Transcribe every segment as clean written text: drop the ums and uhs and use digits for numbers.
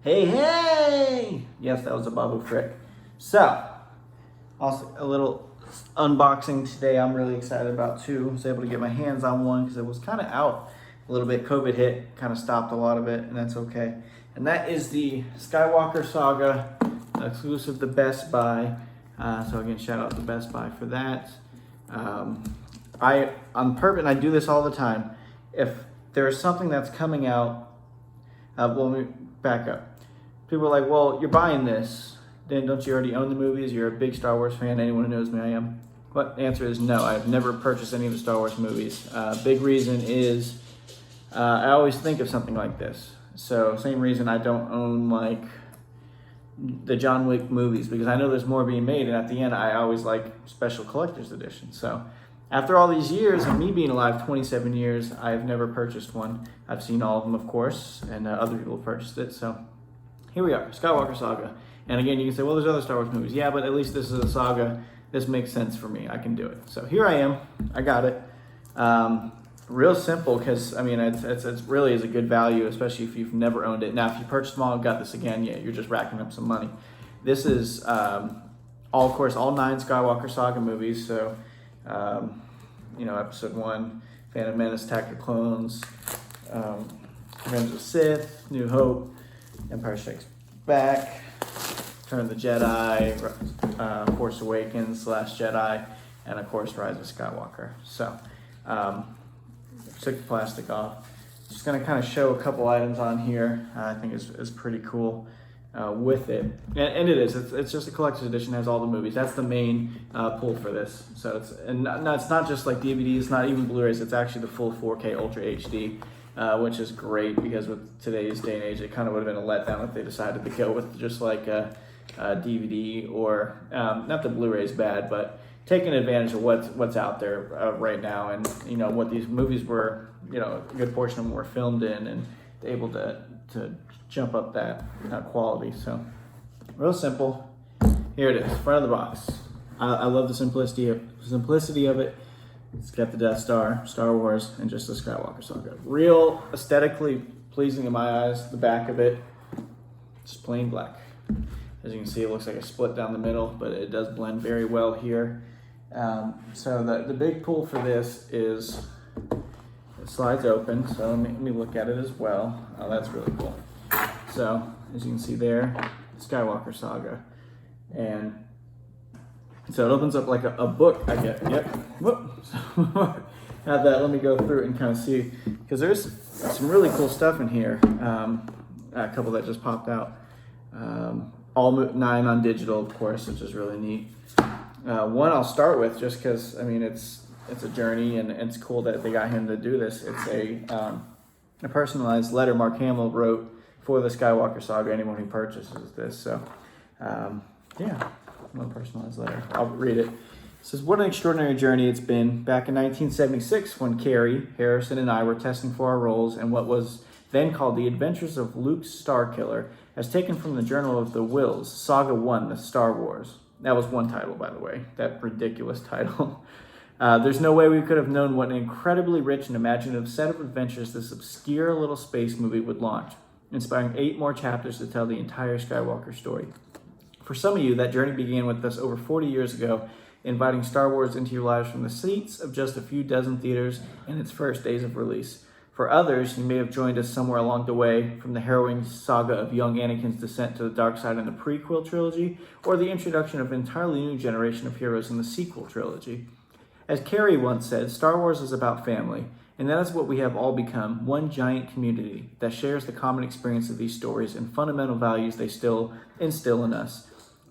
Hey, hey! Yes, that was a Babu Frick. So, also a little unboxing today I'm really excited about too. I was able to get my hands on one because it was kind of out a little bit. COVID hit, kind of stopped a lot of it, and that's okay. And that is the Skywalker Saga, exclusive to Best Buy. So again, shout out to Best Buy for that. On purpose, and I do this all the time. If there is something that's coming out, let me back up. People are like, well, you're buying this, then don't you already own the movies? You're a big Star Wars fan. Anyone who knows me, I am. But the answer is no. I've never purchased any of the Star Wars movies. Big reason is I always think of something like this. So same reason I don't own like the John Wick movies, because I know there's more being made, and at the end I always like special collector's edition. So after all these years and me being alive 27 years, I've never purchased one. I've seen all of them, of course, and other people have purchased it. So here we are, Skywalker Saga. And again, you can say, well, there's other Star Wars movies. Yeah, but at least this is a saga. This makes sense for me. I can do it. So here I am. I got it. Real simple, because I mean, it's really is a good value, especially if you've never owned it. Now, if you purchase them all and got this again, yeah, you're just racking up some money. This is of course, all 9 Skywalker Saga movies. So, Episode 1, Phantom Menace, Attack of the Clones, Revenge of the Sith, New Hope, Empire Strikes Back, Return of the Jedi, Force Awakens, Last Jedi, and of course Rise of Skywalker. So, took the plastic off. Just gonna kind of show a couple items on here. I think is pretty cool with it, and it is. It's just a collector's edition. It has all the movies. That's the main pull for this. So it's not just like DVDs, not even Blu-rays. It's actually the full 4K Ultra HD. Which is great, because with today's day and age, it kind of would have been a letdown if they decided to go with just like a DVD or not that Blu-ray is bad, but taking advantage of what's out there right now, and what these movies were, a good portion of them were filmed in, and able to jump up that quality. So real simple. Here it is, front of the box. I love the simplicity of it. It's got the Death Star, Star Wars, and just the Skywalker Saga. Real aesthetically pleasing in my eyes. The back of it, just plain black. As you can see, it looks like a split down the middle, but it does blend very well here. So the big pull for this is it slides open. So let me look at it as well. Oh, that's really cool. So as you can see there, Skywalker Saga, and so it opens up like a book, I get. Yep. Whoop. Have that. Let me go through it and kind of see, because there's some really cool stuff in here. A couple that just popped out. All 9 on digital, of course, which is really neat. One I'll start with, just because I mean it's a journey, and it's cool that they got him to do this. It's a personalized letter Mark Hamill wrote for the Skywalker Saga. Anyone who purchases this, so yeah. One personalized letter. I'll read it. It says, what an extraordinary journey it's been. Back in 1976, when Carrie, Harrison, and I were testing for our roles in what was then called The Adventures of Luke Starkiller, as taken from the Journal of the Wills, Saga 1, The Star Wars. That was one title, by the way. That ridiculous title. There's no way we could have known what an incredibly rich and imaginative set of adventures this obscure little space movie would launch, inspiring 8 more chapters to tell the entire Skywalker story. For some of you, that journey began with us over 40 years ago, inviting Star Wars into your lives from the seats of just a few dozen theaters in its first days of release. For others, you may have joined us somewhere along the way, from the harrowing saga of young Anakin's descent to the dark side in the prequel trilogy, or the introduction of an entirely new generation of heroes in the sequel trilogy. As Carrie once said, Star Wars is about family, and that is what we have all become, one giant community that shares the common experience of these stories and fundamental values they still instill in us.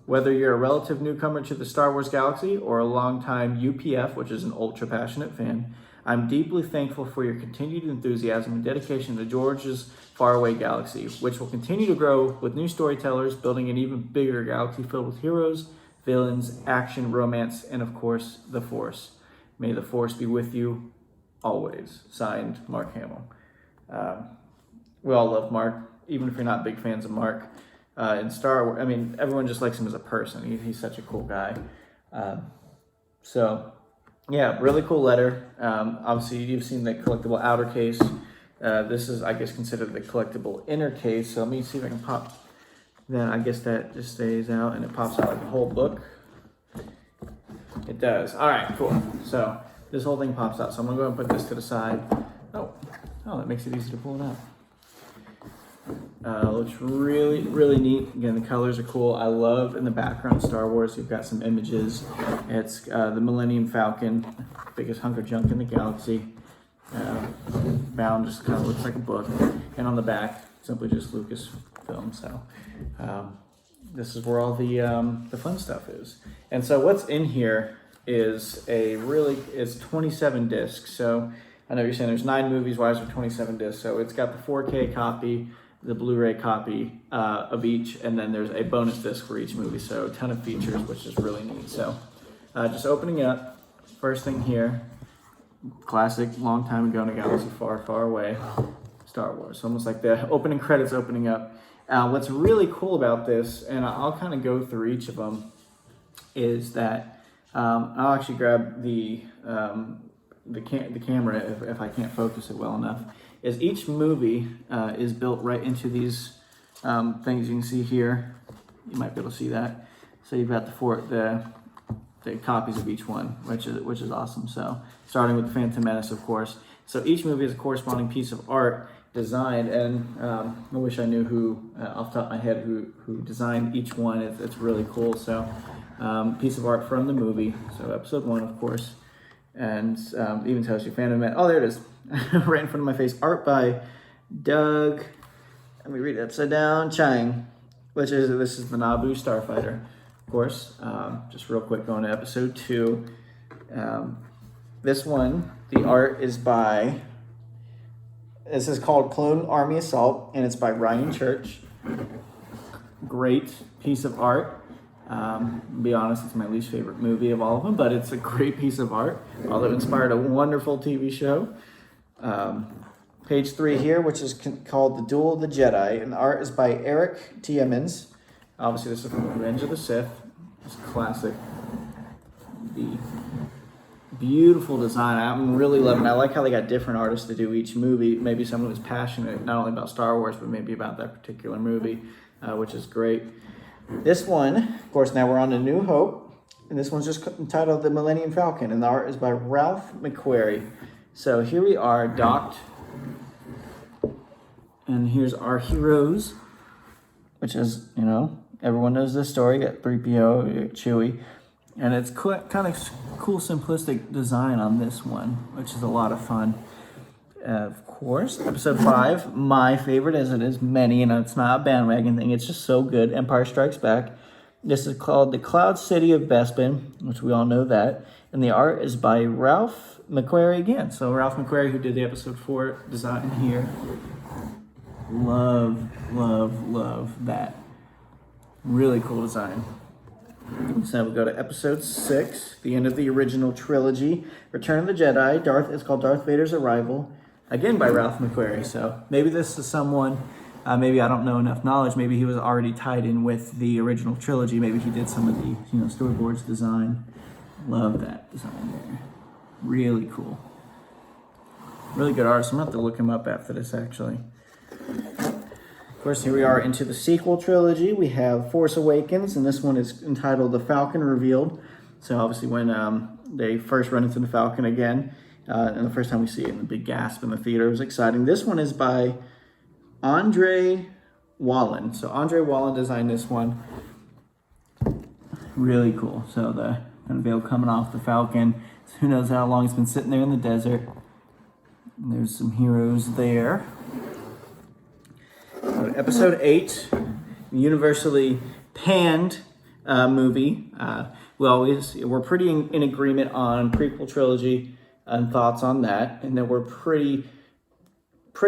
Whether you're a relative newcomer to the Star Wars galaxy or a longtime UPF, which is an ultra-passionate fan, I'm deeply thankful for your continued enthusiasm and dedication to George's faraway galaxy, which will continue to grow with new storytellers, building an even bigger galaxy filled with heroes, villains, action, romance, and of course, the Force. May the Force be with you always. Signed, Mark Hamill. We all love Mark, even if you're not big fans of Mark. In Star Wars, I mean, everyone just likes him as a person. He's such a cool guy. So, yeah, really cool letter. Obviously, you've seen the collectible outer case. This is, I guess, considered the collectible inner case. So let me see if I can pop that. I guess that just stays out and it pops out like a whole book. It does. All right, cool. So this whole thing pops out. So I'm gonna go and put this to the side. Oh, that makes it easy to pull it out. Looks really, really neat. Again, the colors are cool. I love in the background of Star Wars, you've got some images. It's the Millennium Falcon, biggest hunk of junk in the galaxy. Bound just kind of looks like a book. And on the back, simply just Lucasfilm. So this is where all the fun stuff is. And so what's in here is it's 27 discs. So I know you're saying there's 9 movies, why is there 27 discs? So it's got the 4K copy, the Blu-ray copy of each, and then there's a bonus disc for each movie. So a ton of features, which is really neat. So just opening up, first thing here, classic, long time ago in a galaxy far, far away, Star Wars. Almost like the opening credits opening up. What's really cool about this, and I'll kind of go through each of them, is that I'll actually grab the camera if I can't focus it well enough, is each movie is built right into these things you can see here. You might be able to see that. So you've got the copies of each one, which is awesome. So starting with the Phantom Menace, of course. So each movie is a corresponding piece of art designed, and I wish I knew who off the top of my head who designed each one. It's really cool. So piece of art from the movie. So episode 1, of course. And even tells you Phantom Menace. Oh, there it is. Right in front of my face. Art by Doug, let me read it upside down, Chang, this is the Naboo Starfighter, of course. Just real quick, going to episode 2. This one, the art is by, this is called Clone Army Assault, and it's by Ryan Church. Great piece of art. Be honest, it's my least favorite movie of all of them, but it's a great piece of art, although it inspired a wonderful TV show. Page 3 here, which is called The Duel of the Jedi, and the art is by Eric T. Emmons. Obviously, this is from Revenge of the Sith. It's classic. The beautiful design. I'm really loving it. I like how they got different artists to do each movie. Maybe someone who's passionate not only about Star Wars, but maybe about that particular movie, which is great. This one, of course, now we're on to New Hope, and this one's just entitled The Millennium Falcon, and the art is by Ralph McQuarrie. So here we are, docked, and here's our heroes, which is, everyone knows this story. You got 3PO, you got Chewie, and it's kind of cool, simplistic design on this one, which is a lot of fun. Of course, episode 5, my favorite, as it is many, and it's not a bandwagon thing, it's just so good. Empire Strikes Back. This is called The Cloud City of Bespin, which we all know that, and the art is by Ralph McQuarrie again. So Ralph McQuarrie, who did the episode 4 design here. Love, love, love that. Really cool design. So we go to episode 6, the end of the original trilogy, Return of the Jedi. It's called Darth Vader's Arrival, again by Ralph McQuarrie. So maybe this is someone, maybe I don't know enough knowledge, maybe he was already tied in with the original trilogy, maybe he did some of the storyboards design. Love that design there. Really cool. Really good artist. I'm going to have to look him up after this, actually. Of course, here we are into the sequel trilogy. We have Force Awakens, and this one is entitled The Falcon Revealed. So obviously when they first run into the Falcon again, and the first time we see it, in the big gasp in the theater, it was exciting. This one is by Andre Wallen. So Andre Wallen designed this one. Really cool. So the kind of veil coming off the Falcon. Who knows how long it's been sitting there in the desert. And there's some heroes there. Episode 8, universally panned movie. We're pretty in agreement on prequel trilogy and thoughts on that, and then we're pretty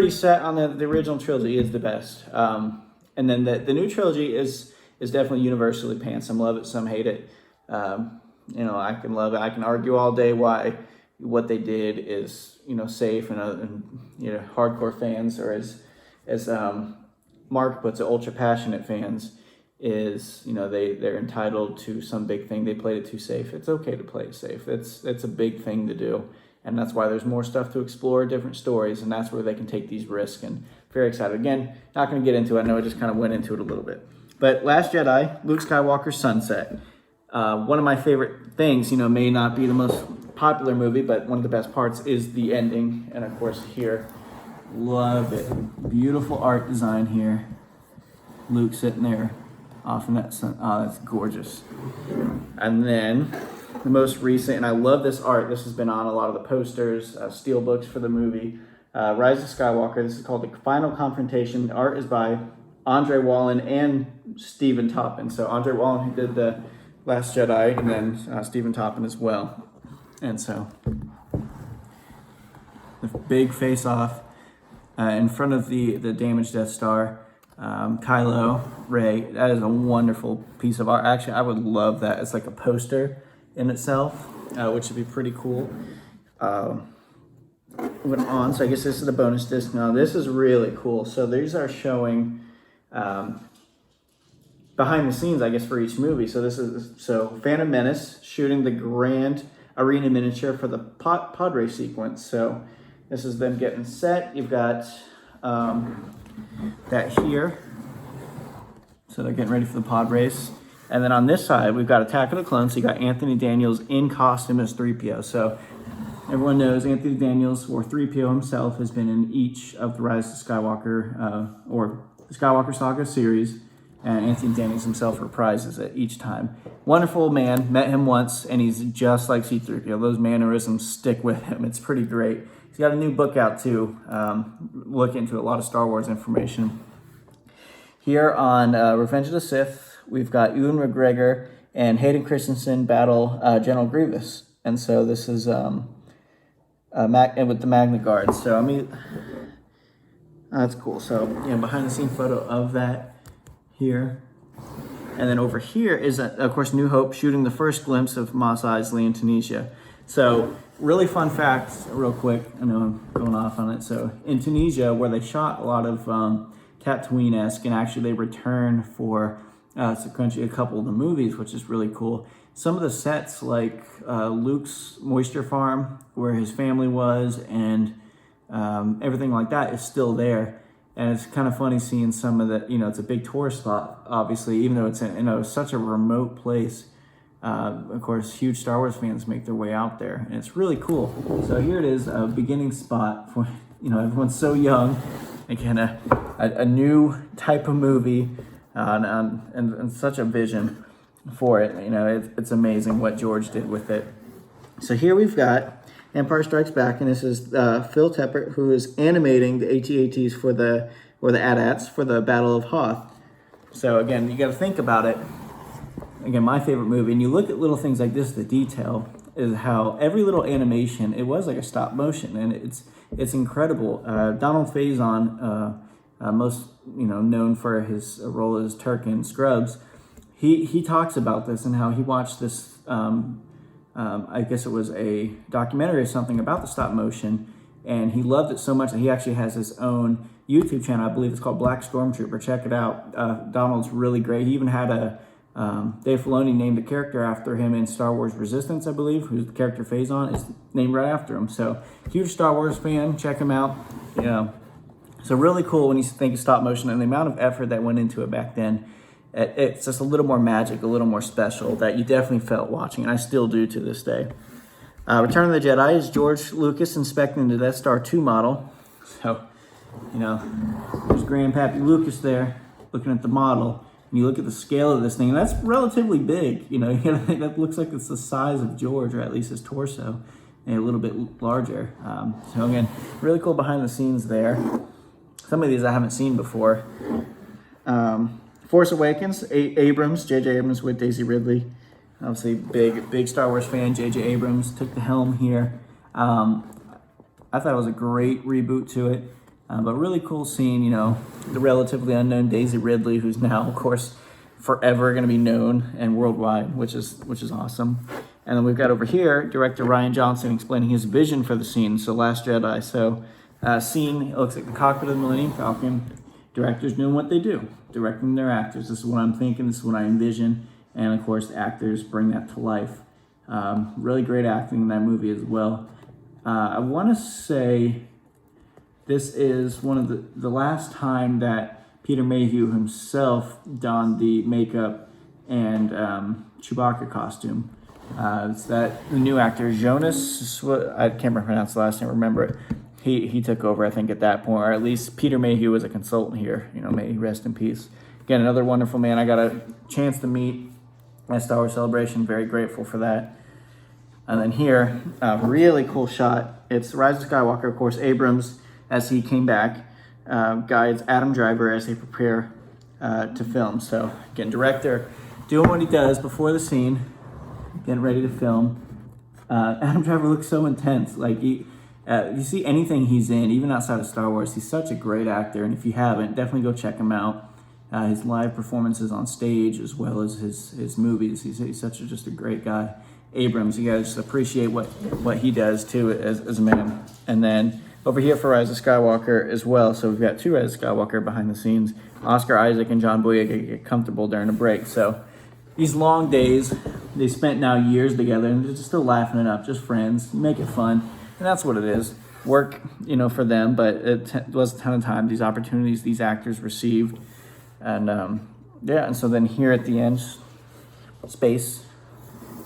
set on the original trilogy is the best. And then the new trilogy is definitely universally panned. Some love it, some hate it. I can love it. I can argue all day why what they did is safe, and hardcore fans, or as Mark puts it, ultra passionate fans, is they're entitled to some big thing. They played it too safe. It's okay to play it safe. It's a big thing to do, and that's why there's more stuff to explore, different stories, and that's where they can take these risks. And very excited. Again, not going to get into it. I know I just kind of went into it a little bit. But Last Jedi, Luke Skywalker Sunset. One of my favorite things, may not be the most popular movie, but one of the best parts is the ending. And of course here, love it. Beautiful art design here. Luke sitting there off in that sun. Oh, that's gorgeous. And then the most recent, and I love this art. This has been on a lot of the posters, steel books for the movie. Rise of Skywalker. This is called The Final Confrontation. The art is by Andre Wallen and Stephen Toppin. So Andre Wallen, who did the Last Jedi, and then Stephen Toppin as well. And so the big face-off in front of the damaged Death Star. Kylo, Rey. That is a wonderful piece of art. Actually, I would love that. It's like a poster in itself, which would be pretty cool. Went on, so I guess this is the bonus disc. Now this is really cool. So these are showing behind the scenes, I guess, for each movie. So this is Phantom Menace shooting the grand arena miniature for the pod race sequence. So this is them getting set. You've got that here. So they're getting ready for the pod race. And then on this side, we've got Attack of the Clones. So you got Anthony Daniels in costume as 3PO. So everyone knows Anthony Daniels, or 3PO himself, has been in each of the Rise of Skywalker, or the Skywalker Saga series, and Anthony Daniels himself reprises it each time. Wonderful man, met him once, and he's just like C-3PO. Those mannerisms stick with him. It's pretty great. He's got a new book out too, look into a lot of Star Wars information. Here on Revenge of the Sith, we've got Ewan McGregor and Hayden Christensen battle General Grievous. And so this is with the Magna Guard. So I mean, that's cool. So behind the scene photo of that here. And then over here is, of course, New Hope shooting the first glimpse of Mos Eisley in Tunisia. So really fun fact, real quick. I know I'm going off on it. So in Tunisia, where they shot a lot of Tatooine-esque, and actually they return for sequentially a couple of the movies, which is really cool. Some of the sets, like Luke's moisture farm, where his family was, and everything like that is still there. And it's kind of funny seeing some of the, it's a big tourist spot, obviously, even though it's in such a remote place. Of course, huge Star Wars fans make their way out there, and it's really cool. So here it is, a beginning spot for, everyone's so young. Again, a new type of movie, and such a vision for it. It's amazing what George did with it. So here we've got Empire Strikes Back, and this is Phil Teppert, who is animating the AT-ATs for the AT-ATs for the Battle of Hoth. So again, you got to think about it. Again, my favorite movie, and you look at little things like this, the detail is how every little animation, it was like a stop motion, and it's incredible. Donald Faison, most known for his role as Turk in Scrubs, he talks about this and how he watched this. I guess it was a documentary or something about the stop motion, and he loved it so much that he actually has his own YouTube channel. I believe it's called Black Stormtrooper. Check it out. Donald's really great. He even had Dave Filoni named the character after him in Star Wars Resistance, I believe, who's the character Faison is named right after him. So huge Star Wars fan. Check him out. So really cool when you think of stop motion and the amount of effort that went into it back then. It's just a little more magic, a little more special that you definitely felt watching, and I still do to this day. Return of the Jedi is George Lucas inspecting the Death Star 2 model. So, there's Grandpappy Lucas there looking at the model, and you look at the scale of this thing, and that's relatively big. That looks like it's the size of George, or at least his torso, and a little bit larger. So again, really cool behind the scenes there. Some of these I haven't seen before. Force Awakens, Abrams, J.J. Abrams with Daisy Ridley. Obviously, big Star Wars fan. J.J. Abrams took the helm here. I thought it was a great reboot to it, but really cool seeing, the relatively unknown Daisy Ridley, who's now, of course, forever going to be known and worldwide, which is awesome. And then we've got over here director Rian Johnson explaining his vision for the scene. So Last Jedi. So scene, it looks like the cockpit of the Millennium Falcon. Directors doing what they do, directing their actors. This is what I'm thinking, this is what I envision, and of course the actors bring that to life. Really great acting in that movie as well. I want to say this is one of the last time that Peter Mayhew himself donned the makeup and Chewbacca costume. It's that the new actor Jonas, I can't pronounce the last name, remember it. He took over, I think, at that point, or at least Peter Mayhew was a consultant here. You know, may he rest in peace. Again, another wonderful man I got a chance to meet at Star Wars Celebration. Very grateful for that. And then here, a really cool shot. It's Rise of Skywalker, of course. Abrams, as he came back, guides Adam Driver as they prepare to film. So again, director doing what he does before the scene, getting ready to film. Adam Driver looks so intense. Like you see anything he's in, even outside of Star Wars, he's such a great actor. And if you haven't, definitely go check him out. His live performances on stage, as well as his movies. He's such just a great guy. Abrams, you guys just appreciate what he does too as a man. And then over here for Rise of Skywalker as well. So we've got two Rise of Skywalker behind the scenes. Oscar Isaac and John Boyega get comfortable during a break. So these long days, they spent now years together, and they're just still laughing it up, just friends. Make it fun, and that's what it is. Work, for them, but it was a ton of time. These opportunities these actors received, and and so then here at the end, space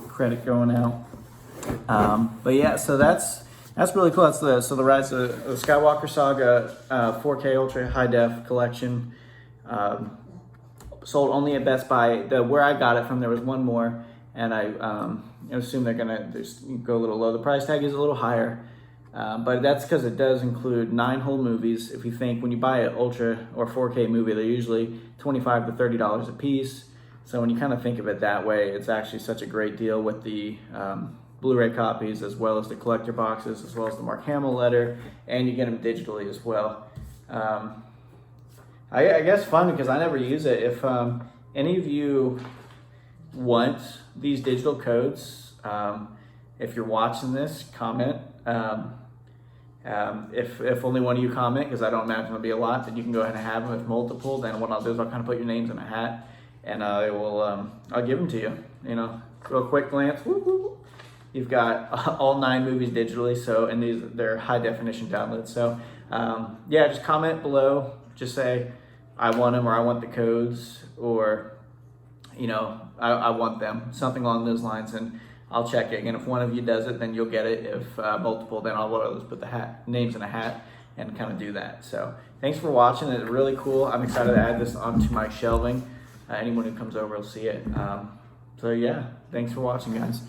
credit going out. But yeah, so that's really cool. That's the Rise of the Skywalker Saga 4K Ultra High Def collection. Sold only at Best Buy. Where I got it from, there was one more, and I assume they're gonna just go a little low. The price tag is a little higher, but that's because it does include 9 whole movies. If you think when you buy an Ultra or 4K movie, they're usually $25 to $30 a piece. So when you kind of think of it that way, it's actually such a great deal with the Blu-ray copies, as well as the collector boxes, as well as the Mark Hamill letter, and you get them digitally as well. I guess fun because I never use it. If any of you want these digital codes, if you're watching this, comment. If only one of you comment, because I don't imagine there'll be a lot, then you can go ahead and have them. If multiple, then what I'll do is I'll kind of put your names in a hat, and I'll give them to you. Real quick glance. Whoop, whoop. You've got all 9 movies digitally, so, and they're high definition downloads. So just comment below. Just say I want them, or I want the codes, or I want them, something along those lines, and I'll check it. And if one of you does it, then you'll get it. If multiple, then I'll just put the names in a hat and kind of do that. So thanks for watching. It's really cool. I'm excited to add this onto my shelving. Anyone who comes over will see it. So yeah, thanks for watching, guys.